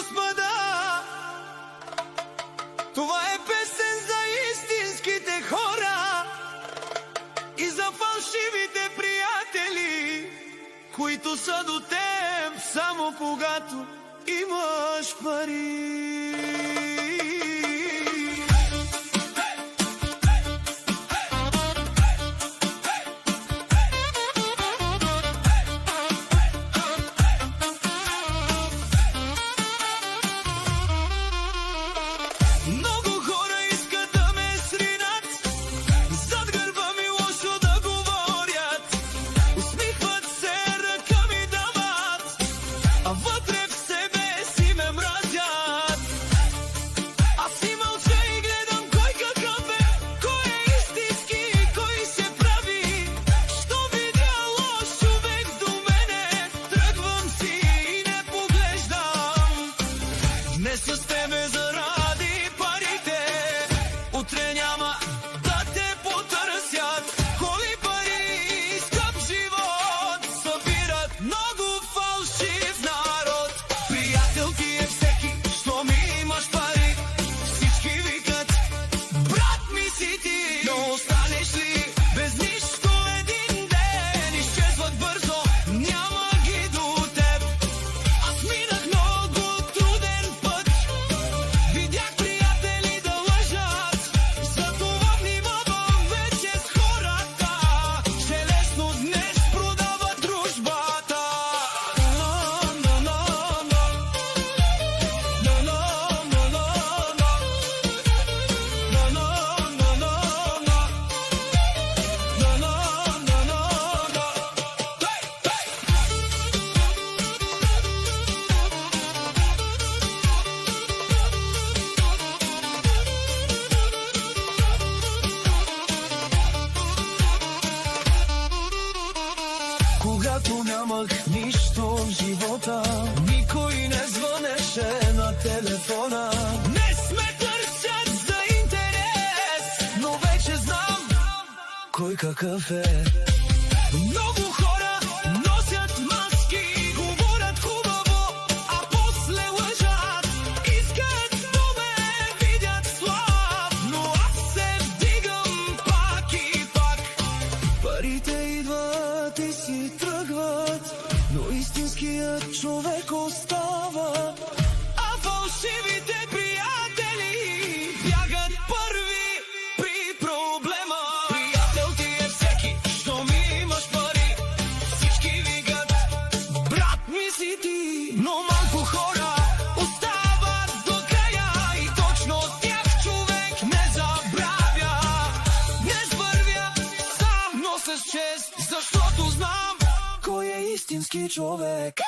Господа. Това е песен за истинските хора и за фалшивите приятели, които са до теб само когато имаш пари. Днес с тебе заради парите, утре няма да те потърсят. Коли пари, скъп живот, събират много фалшив народ. Приятел ти е всеки, щом имаш пари. Всички викат, брат ми си ти. Но останеш ли без нищо един ден, изчезват бързо, няма ги до теб. Аз минах много труден път, видях приятели да лъжат. Затова внимавам вече с хората, че лесно днес продават дружбата. Когато нямах нищо в живота, никой не звънеше на телефона. Не сме търсят за интерес, но вече знам кой какъв е. Много хора носят маски, говорят хубаво, а после лъжат. Искат да ме видят слаб, но аз се вдигам пак и пак. Парите идват и си тръгват, но истинският човек остава. А фалшивите приятели бягат първи при проблема. Приятел ти е всеки, щом имаш пари. Всички викат, брат ми си ти. Но малко хора остават до края и точно тях човек не забравя. Днес вървя сам, но с чест, защото знам кой е истински човек.